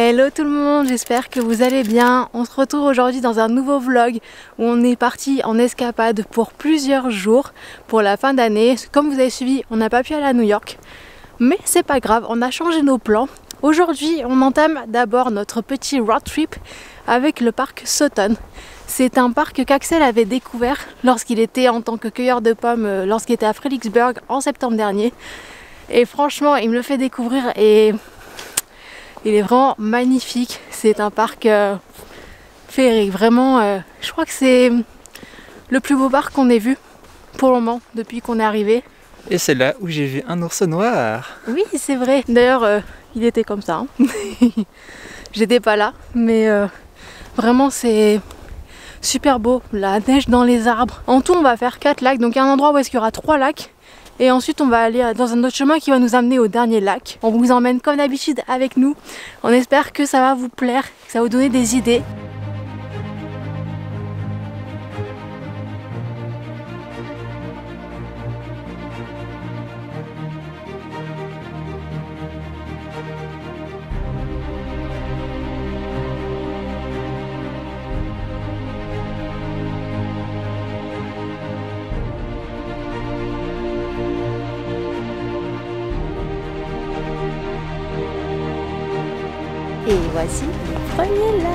Hello tout le monde, j'espère que vous allez bien. On se retrouve aujourd'hui dans un nouveau vlog où on est parti en escapade pour plusieurs jours pour la fin d'année. Comme vous avez suivi, on n'a pas pu aller à New York, mais c'est pas grave, on a changé nos plans. Aujourd'hui, on entame d'abord notre petit road trip avec le parc Sutton. C'est un parc qu'Axel avait découvert lorsqu'il était en tant que cueilleur de pommes, lorsqu'il était à Fredericksburg en septembre dernier. Et franchement, il me le fait découvrir et il est vraiment magnifique. C'est un parc féerique, vraiment. Je crois que c'est le plus beau parc qu'on ait vu pour le moment depuis qu'on est arrivé. Et c'est là où j'ai vu un ours noir. Oui, c'est vrai. D'ailleurs, il était comme ça. Hein. J'étais pas là, mais vraiment c'est super beau. La neige dans les arbres. En tout, on va faire 4 lacs. Donc il y a un endroit où est-ce qu'il y aura 3 lacs. Et ensuite on va aller dans un autre chemin qui va nous amener au dernier lac. On vous emmène comme d'habitude avec nous. On espère que ça va vous plaire, que ça va vous donner des idées. Et voici le premier lac.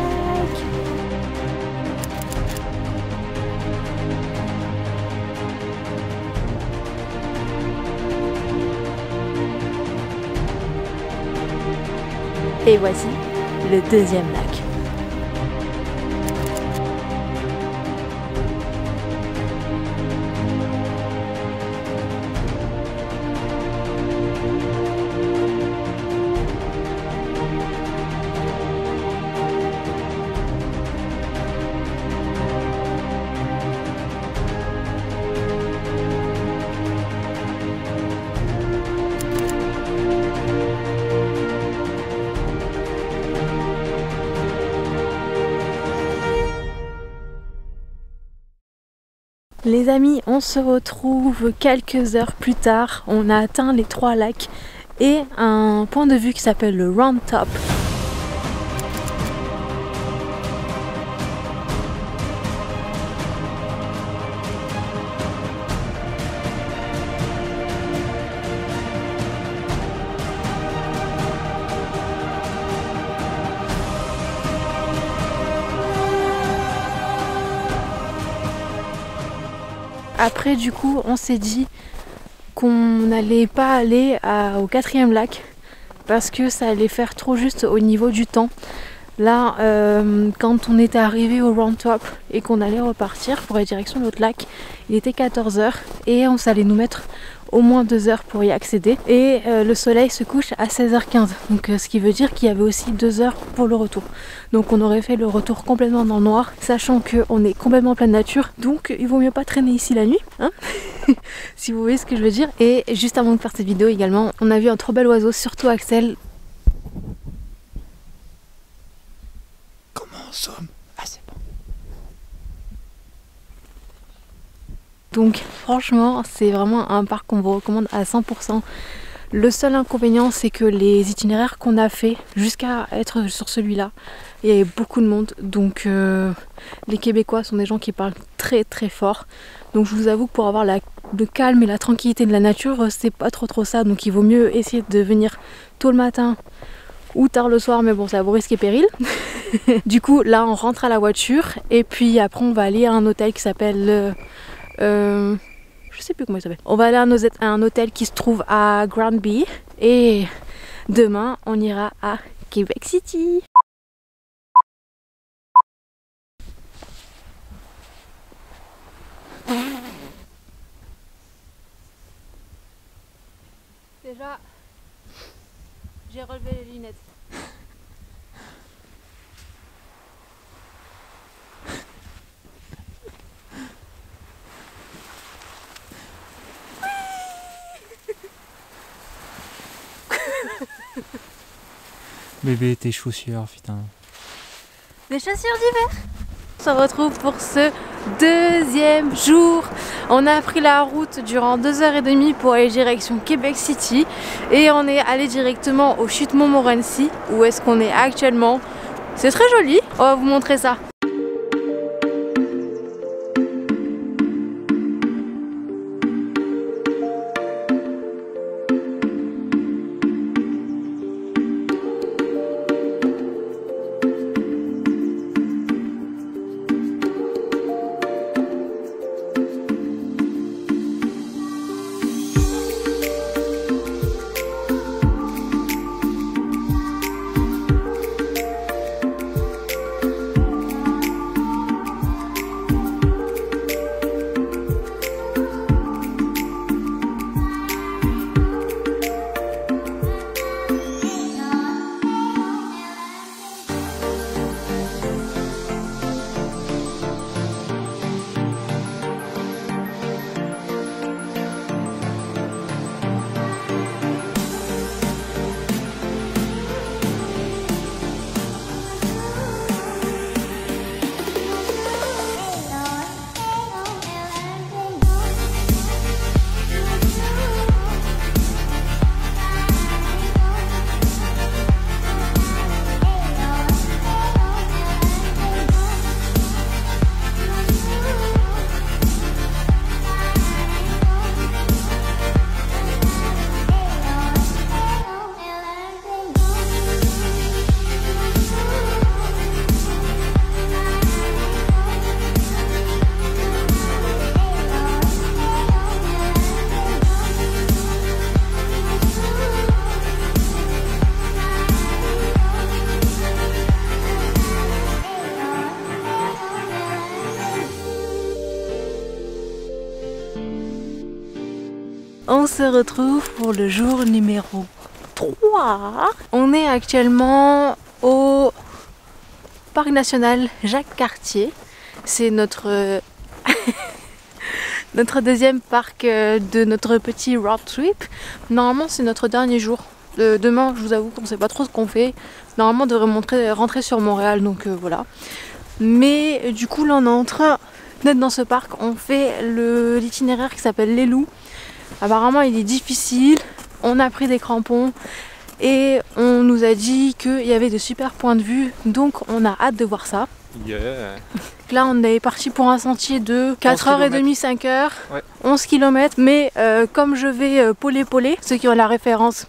Et voici le deuxième lac. Les amis, on se retrouve quelques heures plus tard. On a atteint les 3 lacs et un point de vue qui s'appelle le Round Top. Après du coup on s'est dit qu'on n'allait pas aller au 4e lac parce que ça allait faire trop juste au niveau du temps. Là quand on était arrivé au Round Top et qu'on allait repartir pour la direction de l'autre lac, il était 14 h et on allait nous mettre au moins 2 heures pour y accéder. Et le soleil se couche à 16h15, donc ce qui veut dire qu'il y avait aussi 2 heures pour le retour. Donc on aurait fait le retour complètement dans le noir, sachant qu'on est complètement en pleine nature, donc il vaut mieux pas traîner ici la nuit, hein. Si vous voyez ce que je veux dire. Et juste avant de faire cette vidéo également, on a vu un trop bel oiseau, surtout Axel. Comment on somme? Ah c'est bon. Donc franchement c'est vraiment un parc qu'on vous recommande à 100%. Le seul inconvénient c'est que les itinéraires qu'on a fait jusqu'à être sur celui-là, il y avait beaucoup de monde. Donc les Québécois sont des gens qui parlent très très fort. Donc je vous avoue que pour avoir le calme et la tranquillité de la nature, c'est pas trop ça. Donc il vaut mieux essayer de venir tôt le matin ou tard le soir, mais bon ça vaut risque et péril. Du coup là on rentre à la voiture et puis après on va aller à un hôtel qui s'appelle je sais plus comment il s'appelle. On va aller à un hôtel qui se trouve à Granby et demain on ira à Québec City. Déjà, j'ai relevé les lunettes. Bébé, tes chaussures, putain. Des chaussures d'hiver. On se retrouve pour ce Deuxième jour, on a pris la route durant 2h30 pour aller direction Québec City et on est allé directement au chute Montmorency où est-ce qu'on est actuellement. C'est très joli, on va vous montrer ça. On se retrouve pour le jour numéro 3. On est actuellement au Parc National Jacques-Cartier. C'est notre, notre deuxième parc de notre petit road trip. Normalement c'est notre dernier jour. Demain je vous avoue qu'on ne sait pas trop ce qu'on fait. Normalement on devrait rentrer sur Montréal, donc voilà. Mais du coup là on est en train d'être dans ce parc. On fait l'itinéraire qui s'appelle Les Loups. Apparemment il est difficile, on a pris des crampons et on nous a dit qu'il y avait de super points de vue, donc on a hâte de voir ça. Yeah. Là on est parti pour un sentier de 4h30, 5h, ouais. 11 km, mais comme je vais pauler, ceux qui ont la référence,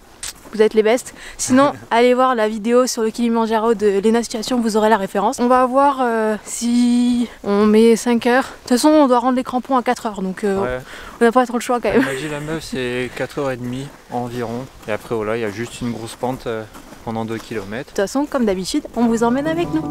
vous êtes les bestes. Sinon, allez voir la vidéo sur le Kilimanjaro de Lena Situation, vous aurez la référence. On va voir si on met 5 heures. De toute façon, on doit rendre les crampons à 4 heures, donc ouais. On n'a pas trop le choix quand même. Elle m'a dit la meuf, c'est 4h30 environ. Et après, voilà, il y a juste une grosse pente pendant 2 km. De toute façon, comme d'habitude, on vous emmène avec nous.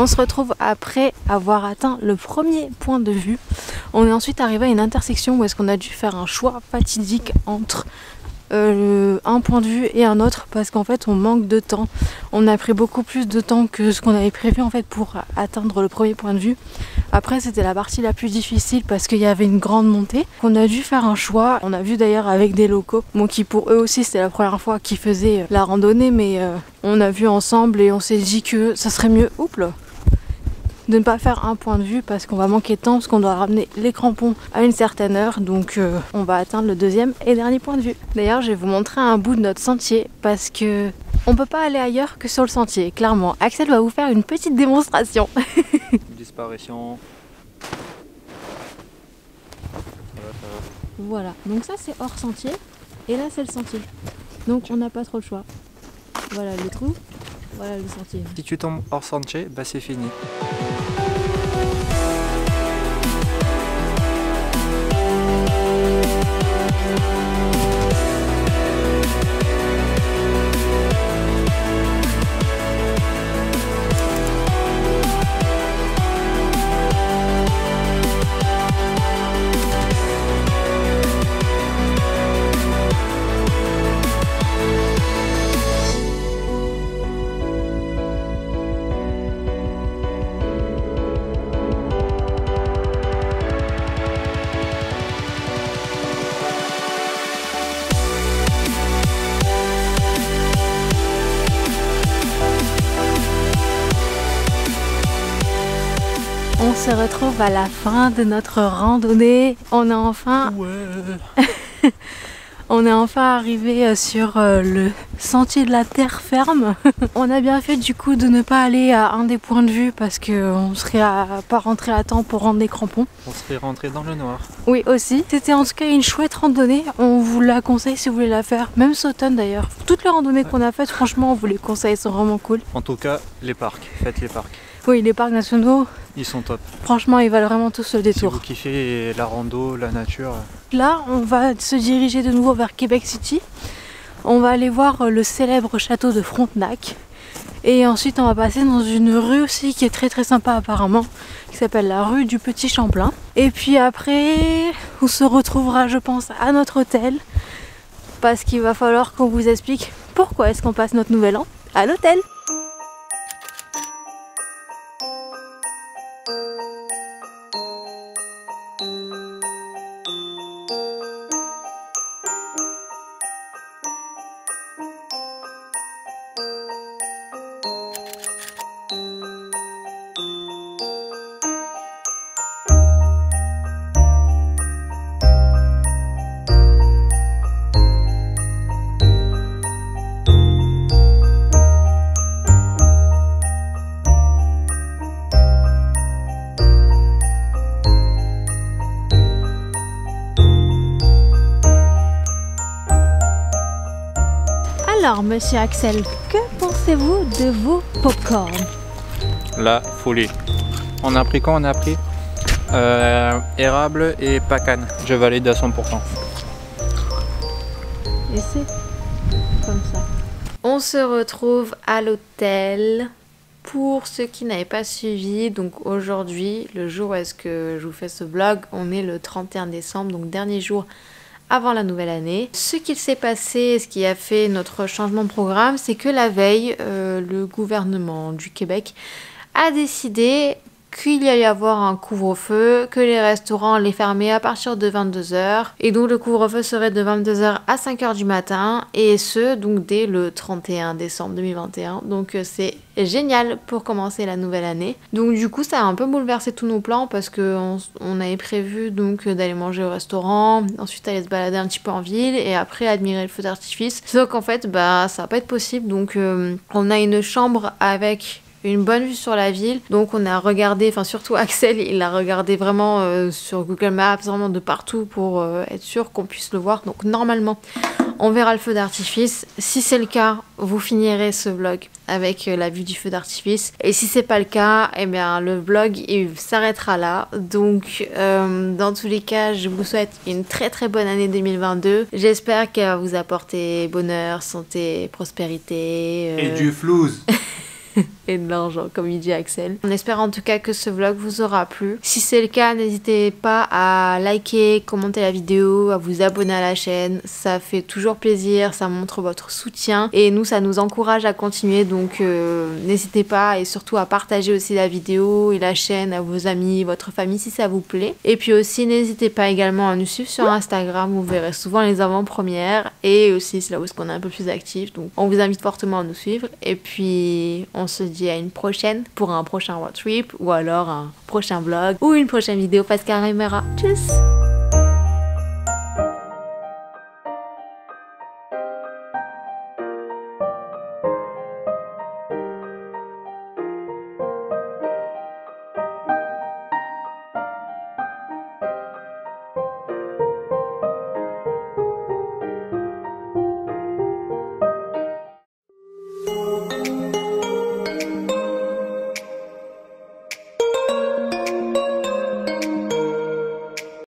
On se retrouve après avoir atteint le premier point de vue. On est ensuite arrivé à une intersection où est-ce qu'on a dû faire un choix fatidique entre un point de vue et un autre, parce qu'en fait on manque de temps. On a pris beaucoup plus de temps que ce qu'on avait prévu en fait pour atteindre le premier point de vue. Après c'était la partie la plus difficile parce qu'il y avait une grande montée. On a dû faire un choix. On a vu d'ailleurs avec des locaux, bon, qui pour eux aussi c'était la première fois qu'ils faisaient la randonnée, mais on a vu ensemble et on s'est dit que ça serait mieux de ne pas faire un point de vue parce qu'on va manquer de temps, parce qu'on doit ramener les crampons à une certaine heure, donc on va atteindre le deuxième et dernier point de vue. D'ailleurs je vais vous montrer un bout de notre sentier parce que on peut pas aller ailleurs que sur le sentier, clairement. Axel va vous faire une petite démonstration. disparition. Voilà, donc ça c'est hors sentier et là c'est le sentier. Donc on n'a pas trop le choix. Voilà le trou, voilà le sentier. Si tu tombes hors sentier, bah c'est fini. On se retrouve à la fin de notre randonnée. On est enfin arrivé sur le sentier de la terre ferme. On a bien fait du coup de ne pas aller à un des points de vue parce qu'on serait pas rentré à temps pour rendre les crampons. On serait rentré dans le noir. Oui aussi. C'était en tout cas une chouette randonnée. On vous la conseille si vous voulez la faire. Même cet automne d'ailleurs. Toutes les randonnées qu'on a faites, franchement on vous les conseille, elles sont vraiment cool. En tout cas, les parcs. Faites les parcs. Oui, les parcs nationaux, Ils sont top. franchement ils valent vraiment tous le Si détour. vous kiffez la rando, la nature. Là, on va se diriger de nouveau vers Québec City. On va aller voir le célèbre château de Frontenac. Et ensuite, on va passer dans une rue aussi qui est très très sympa apparemment, qui s'appelle la rue du Petit Champlain. Et puis après, on se retrouvera, je pense, à notre hôtel. Parce qu'il va falloir qu'on vous explique pourquoi est-ce qu'on passe notre nouvel an à l'hôtel. Alors, monsieur Axel, que pensez-vous de vos pop-corn? La folie. On a pris quoi? On a pris érable et pacane. Je valide à 100%. Et c'est comme ça. On se retrouve à l'hôtel. Pour ceux qui n'avaient pas suivi, donc aujourd'hui, le jour où est-ce que je vous fais ce vlog, on est le 31 décembre, donc dernier jour avant la nouvelle année. Ce qu'il s'est passé, ce qui a fait notre changement de programme, c'est que la veille, le gouvernement du Québec a décidé qu'il y allait y avoir un couvre-feu, que les restaurants allaient fermer à partir de 22h. Et donc le couvre-feu serait de 22h à 5h du matin, et ce, donc dès le 31 décembre 2021. Donc c'est génial pour commencer la nouvelle année. Donc du coup ça a un peu bouleversé tous nos plans parce qu'on avait prévu donc d'aller manger au restaurant, ensuite aller se balader un petit peu en ville et après admirer le feu d'artifice. Sauf qu'en fait bah ça va pas être possible, donc on a une chambre avec une bonne vue sur la ville, donc on a regardé, enfin surtout Axel, il a regardé vraiment sur Google Maps, vraiment de partout pour être sûr qu'on puisse le voir. Donc normalement on verra le feu d'artifice. Si c'est le cas, vous finirez ce vlog avec la vue du feu d'artifice, et si c'est pas le cas, eh bien le vlog il s'arrêtera là. Donc dans tous les cas, je vous souhaite une très très bonne année 2022. J'espère qu'elle va vous apporter bonheur, santé, prospérité Et du flouze. et de l'argent, comme il dit Axel. On espère en tout cas que ce vlog vous aura plu. Si c'est le cas, n'hésitez pas à liker, commenter la vidéo, à vous abonner à la chaîne. Ça fait toujours plaisir, ça montre votre soutien et nous, ça nous encourage à continuer. Donc n'hésitez pas, et surtout à partager aussi la vidéo et la chaîne à vos amis, votre famille si ça vous plaît. Et puis aussi, n'hésitez pas également à nous suivre sur Instagram, vous verrez souvent les avant-premières, et aussi c'est là où est-ce qu'on est un peu plus actif. Donc on vous invite fortement à nous suivre, et puis on se dit à une prochaine pour un prochain road trip, ou alors un prochain vlog ou une prochaine vidéo Pascal Caméra. Tchuss!